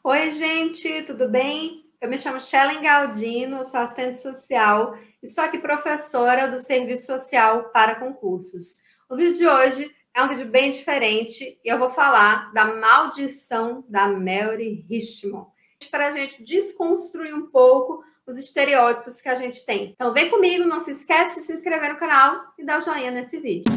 Oi, gente, tudo bem? Eu me chamo Shellen Galdino, sou assistente social e sou aqui professora do Serviço Social para Concursos. O vídeo de hoje é um vídeo bem diferente e eu vou falar da maldição da Mary Richmond, para a gente desconstruir um pouco os estereótipos que a gente tem. Então vem comigo, não se esquece de se inscrever no canal e dar o joinha nesse vídeo.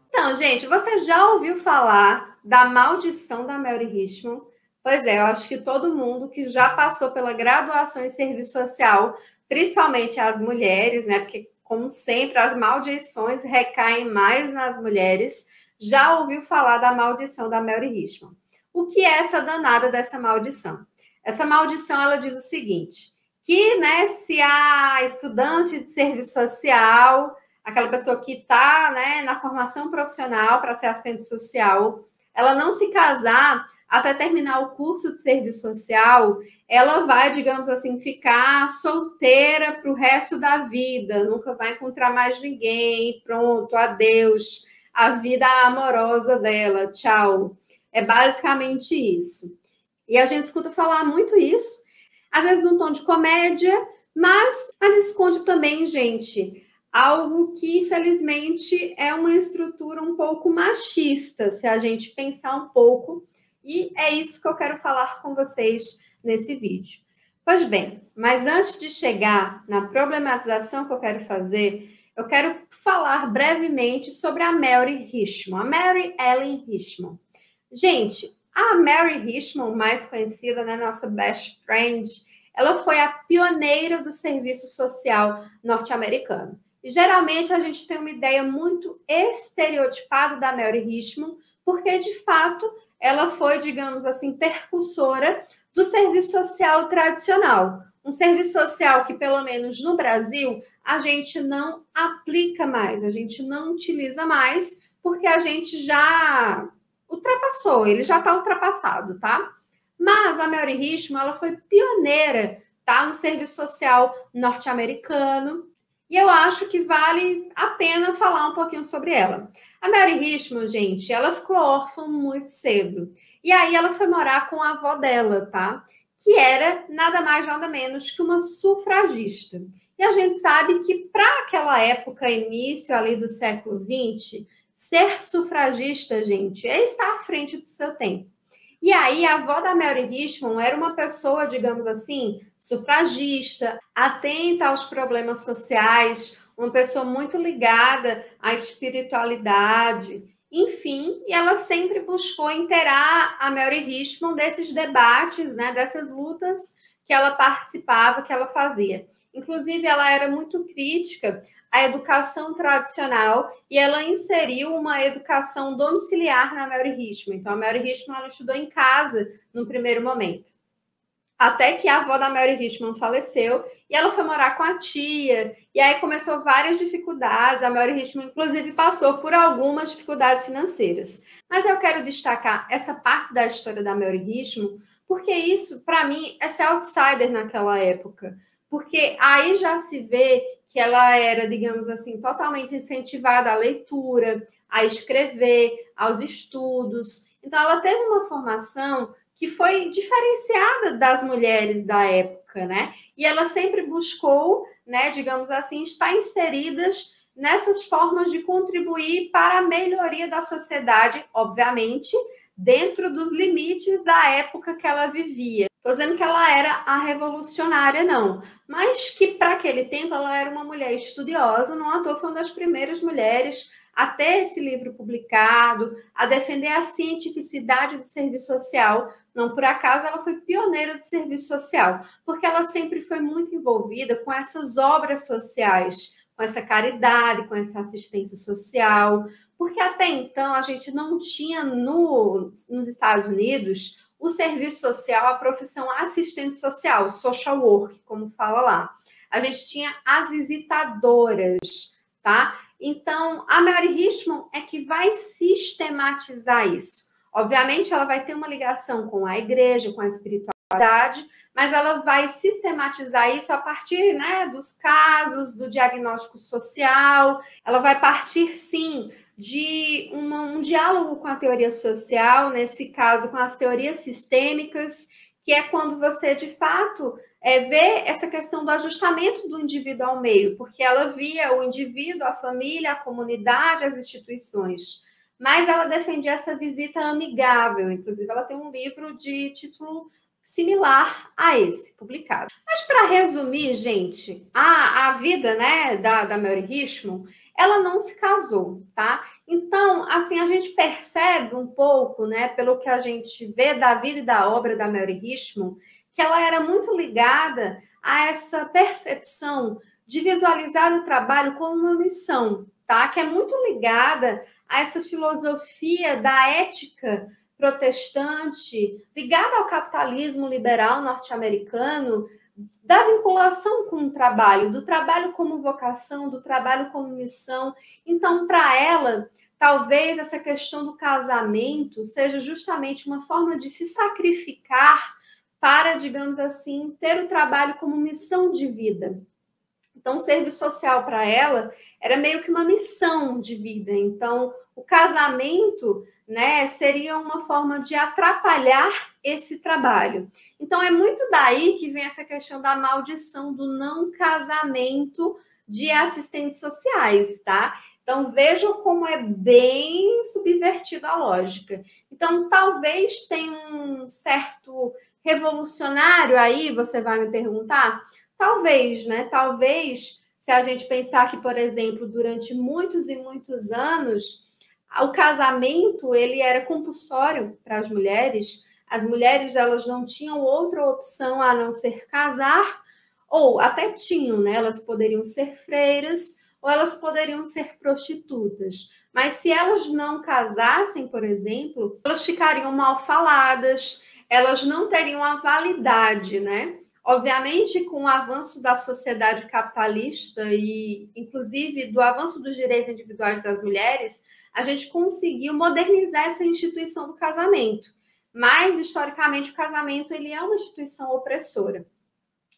Então, gente, você já ouviu falar da maldição da Mary Richmond? Pois é, eu acho que todo mundo que já passou pela graduação em serviço social, principalmente as mulheres, né? Porque, como sempre, as maldições recaem mais nas mulheres, já ouviu falar da maldição da Mary Richmond. O que é essa danada dessa maldição? Essa maldição, ela diz o seguinte, que, né, se a estudante de serviço social, aquela pessoa que está, né, na formação profissional para ser assistente social, ela não se casar até terminar o curso de serviço social, ela vai, digamos assim, ficar solteira para o resto da vida, nunca vai encontrar mais ninguém, pronto, adeus, a vida amorosa dela, tchau. É basicamente isso. E a gente escuta falar muito isso, às vezes num tom de comédia, mas esconde também, gente, algo que, infelizmente, é uma estrutura um pouco machista, se a gente pensar um pouco, e é isso que eu quero falar com vocês nesse vídeo. Pois bem, mas antes de chegar na problematização que eu quero fazer, eu quero falar brevemente sobre a Mary Richmond, a Mary Ellen Richmond. Gente, a Mary Richmond, mais conhecida, né, nossa best friend, ela foi a pioneira do serviço social norte-americano. E geralmente a gente tem uma ideia muito estereotipada da Mary Richmond, porque de fato ela foi, digamos assim, percussora do serviço social tradicional. Um serviço social que, pelo menos no Brasil, a gente não aplica mais, a gente não utiliza mais, porque a gente já ultrapassou, ele já está ultrapassado, tá? Mas a Mary Richmond, ela foi pioneira, tá, no serviço social norte-americano, e eu acho que vale a pena falar um pouquinho sobre ela. A Mary Richmond, gente, ela ficou órfã muito cedo. E aí ela foi morar com a avó dela, tá? Que era nada mais, nada menos que uma sufragista. E a gente sabe que para aquela época, início ali do século XX, ser sufragista, gente, é estar à frente do seu tempo. E aí, a avó da Mary Richmond era uma pessoa, digamos assim, sufragista, atenta aos problemas sociais, uma pessoa muito ligada à espiritualidade, enfim, e ela sempre buscou inteirar a Mary Richmond desses debates, né, dessas lutas que ela participava, que ela fazia. Inclusive, ela era muito crítica à educação tradicional e ela inseriu uma educação domiciliar na Mary Richmond. Então, a Mary Richmond ela estudou em casa no primeiro momento. Até que a avó da Mary Richmond faleceu e ela foi morar com a tia. E aí começou várias dificuldades. A Mary Richmond, inclusive, passou por algumas dificuldades financeiras. Mas eu quero destacar essa parte da história da Mary Richmond, porque isso, para mim, é ser outsider naquela época. Porque aí já se vê que ela era, digamos assim, totalmente incentivada à leitura, a escrever, aos estudos. Então, ela teve uma formação que foi diferenciada das mulheres da época, né? E ela sempre buscou, né, digamos assim, estar inseridas nessas formas de contribuir para a melhoria da sociedade, obviamente, dentro dos limites da época que ela vivia. Estou dizendo que ela era a revolucionária, não, mas que para aquele tempo ela era uma mulher estudiosa, não à toa foi uma das primeiras mulheres a ter esse livro publicado, a defender a cientificidade do serviço social. Não por acaso ela foi pioneira do serviço social, porque ela sempre foi muito envolvida com essas obras sociais, com essa caridade, com essa assistência social, porque até então a gente não tinha nos Estados Unidos o serviço social, a profissão assistente social, social work, como fala lá. A gente tinha as visitadoras, tá? Então, a Mary Richmond é que vai sistematizar isso. Obviamente, ela vai ter uma ligação com a igreja, com a espiritualidade, mas ela vai sistematizar isso a partir, né, dos casos, do diagnóstico social. Ela vai partir, sim, de um diálogo com a teoria social, nesse caso, com as teorias sistêmicas, que é quando você, de fato, vê essa questão do ajustamento do indivíduo ao meio, porque ela via o indivíduo, a família, a comunidade, as instituições. Mas ela defendia essa visita amigável. Inclusive, ela tem um livro de título similar a esse, publicado. Mas, para resumir, gente, a vida, né, da Mary Richmond, ela não se casou, tá? Então, assim, a gente percebe um pouco, né, pelo que a gente vê da vida e da obra da Mary Richmond, que ela era muito ligada a essa percepção de visualizar o trabalho como uma missão, tá? Que é muito ligada a essa filosofia da ética protestante, ligada ao capitalismo liberal norte-americano, da vinculação com o trabalho, do trabalho como vocação, do trabalho como missão. Então, para ela, talvez essa questão do casamento seja justamente uma forma de se sacrificar para, digamos assim, ter o trabalho como missão de vida. Então, o serviço social para ela era meio que uma missão de vida. Então, o casamento, né, seria uma forma de atrapalhar esse trabalho. Então, é muito daí que vem essa questão da maldição do não casamento de assistentes sociais, tá? Então, vejam como é bem subvertida a lógica. Então, talvez tenha um certo revolucionário aí, você vai me perguntar? Talvez, né? Talvez, se a gente pensar que, por exemplo, durante muitos e muitos anos, o casamento ele era compulsório para as mulheres elas não tinham outra opção a não ser casar, ou até tinham, né? Elas poderiam ser freiras ou elas poderiam ser prostitutas. Mas se elas não casassem, por exemplo, elas ficariam mal faladas, elas não teriam a validade, né? Obviamente, com o avanço da sociedade capitalista e, inclusive, do avanço dos direitos individuais das mulheres, a gente conseguiu modernizar essa instituição do casamento. Mas, historicamente, o casamento ele é uma instituição opressora.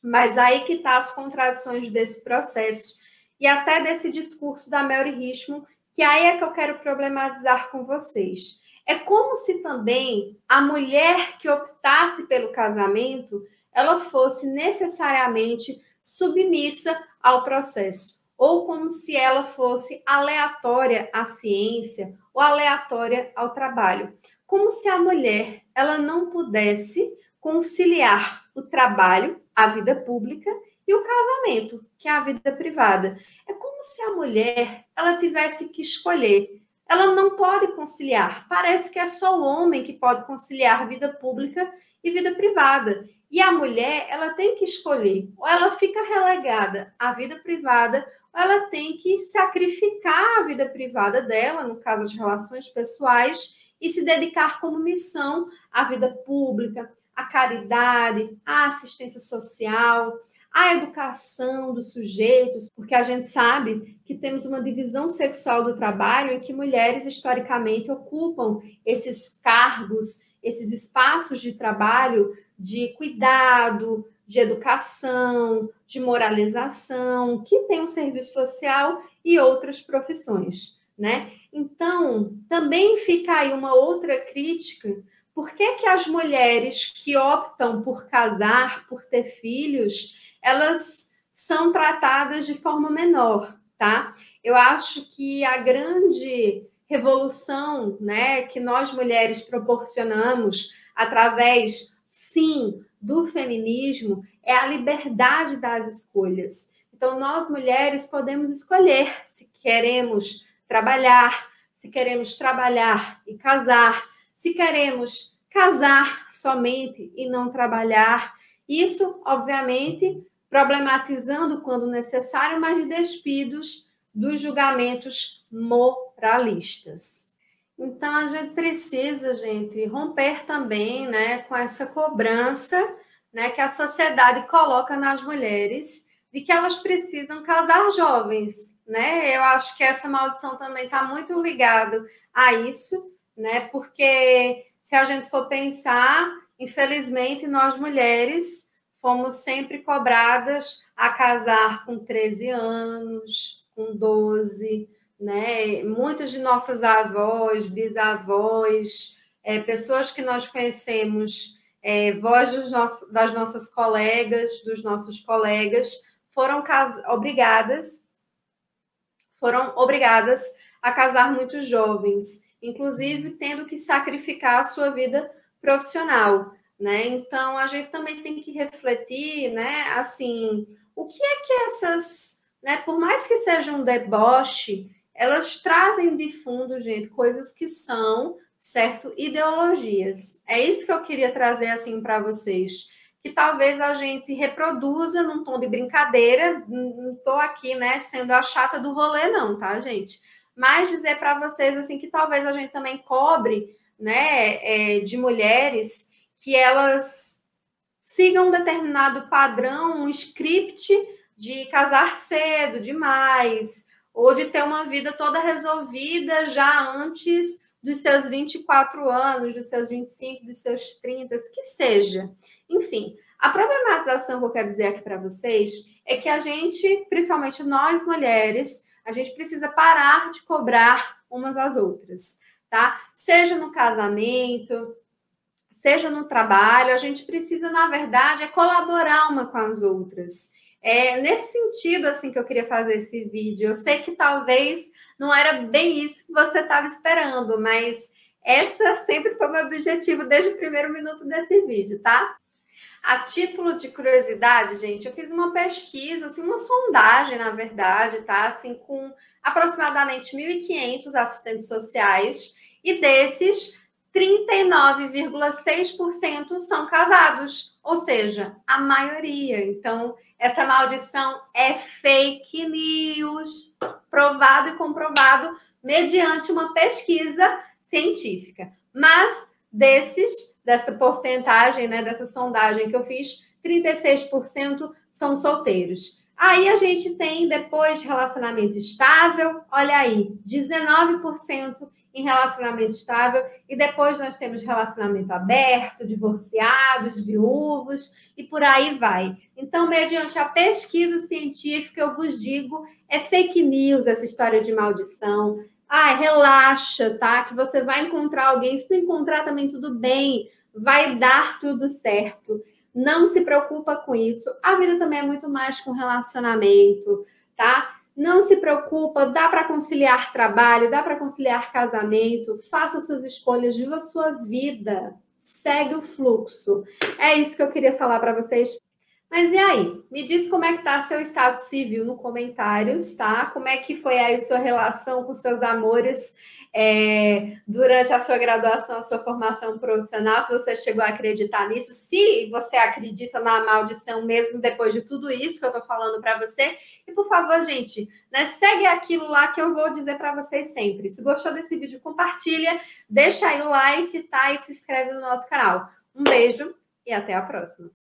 Mas aí que está as contradições desse processo e até desse discurso da Mary Richmond, que aí é que eu quero problematizar com vocês. É como se também a mulher que optasse pelo casamento ela fosse necessariamente submissa ao processo, ou como se ela fosse aleatória à ciência ou aleatória ao trabalho. Como se a mulher ela não pudesse conciliar o trabalho, a vida pública, e o casamento, que é a vida privada. É como se a mulher ela tivesse que escolher. Ela não pode conciliar. Parece que é só o homem que pode conciliar vida pública e vida privada. E a mulher, ela tem que escolher. Ou ela fica relegada à vida privada, ou ela tem que sacrificar a vida privada dela, no caso de relações pessoais, e se dedicar como missão à vida pública, à caridade, à assistência social, à educação dos sujeitos, porque a gente sabe que temos uma divisão sexual do trabalho em que mulheres, historicamente, ocupam esses cargos, esses espaços de trabalho de cuidado, de educação, de moralização, que tem um serviço social e outras profissões, né? Então, também fica aí uma outra crítica. Por que que as mulheres que optam por casar, por ter filhos, elas são tratadas de forma menor, tá? Eu acho que a grande revolução, né, que nós mulheres proporcionamos através, sim, do feminismo, é a liberdade das escolhas. Então, nós mulheres podemos escolher se queremos trabalhar, se queremos trabalhar e casar, se queremos casar somente e não trabalhar. Isso, obviamente, problematizando quando necessário, mas despidos dos julgamentos moralistas. Então, a gente precisa, gente, romper também, né, com essa cobrança, né, que a sociedade coloca nas mulheres de que elas precisam casar jovens, né? Eu acho que essa maldição também está muito ligada a isso, né? Porque se a gente for pensar Infelizmente, nós mulheres fomos sempre cobradas a casar com 13 anos, com 12, né? Muitos de nossas avós, bisavós, pessoas que nós conhecemos, vós das nossas colegas, dos nossos colegas, foram obrigadas a casar muito jovens, inclusive tendo que sacrificar a sua vida profissional, né? Então a gente também tem que refletir, né? Assim, o que é que essas, né? Por mais que seja um deboche, elas trazem de fundo, gente, coisas que são, certo, ideologias. É isso que eu queria trazer assim para vocês, que talvez a gente reproduza num tom de brincadeira. Não estou aqui, né, sendo a chata do rolê, não, tá, gente? Mas dizer para vocês assim que talvez a gente também cobre, né, de mulheres que elas sigam um determinado padrão, um script de casar cedo demais, ou de ter uma vida toda resolvida já antes dos seus 24 anos, dos seus 25, dos seus 30, que seja. Enfim, a problematização que eu quero dizer aqui para vocês é que a gente, principalmente nós mulheres, a gente precisa parar de cobrar umas às outras, tá? Seja no casamento, seja no trabalho, a gente precisa, na verdade, colaborar uma com as outras. É nesse sentido, assim, que eu queria fazer esse vídeo. Eu sei que talvez não era bem isso que você estava esperando, mas essa sempre foi o meu objetivo desde o primeiro minuto desse vídeo, tá? A título de curiosidade, gente, eu fiz uma pesquisa, assim, uma sondagem, na verdade, tá? Assim, com aproximadamente 1.500 assistentes sociais, e desses, 39,6% são casados, ou seja, a maioria. Então, essa maldição é fake news, provado e comprovado mediante uma pesquisa científica. Mas dessa porcentagem, né, dessa sondagem que eu fiz, 36% são solteiros. Aí a gente tem, depois, relacionamento estável, olha aí, 19% em relacionamento estável, e depois nós temos relacionamento aberto, divorciados, viúvos, e por aí vai. Então, mediante a pesquisa científica, eu vos digo, é fake news essa história de maldição. Relaxa, tá? Que você vai encontrar alguém. Se não encontrar também, tudo bem. Vai dar tudo certo. Não se preocupa com isso. A vida também é muito mais que um relacionamento, tá? Não se preocupa, dá para conciliar trabalho, dá para conciliar casamento. Faça suas escolhas, viva a sua vida. Segue o fluxo. É isso que eu queria falar para vocês. Mas e aí? Me diz como é que tá seu estado civil no comentários, tá? Como é que foi aí sua relação com seus amores durante a sua graduação, a sua formação profissional, se você chegou a acreditar nisso, se você acredita na maldição mesmo depois de tudo isso que eu tô falando para você. E, por favor, gente, né, segue aquilo lá que eu vou dizer para vocês sempre. Se gostou desse vídeo, compartilha, deixa aí o like, tá? E se inscreve no nosso canal. Um beijo e até a próxima.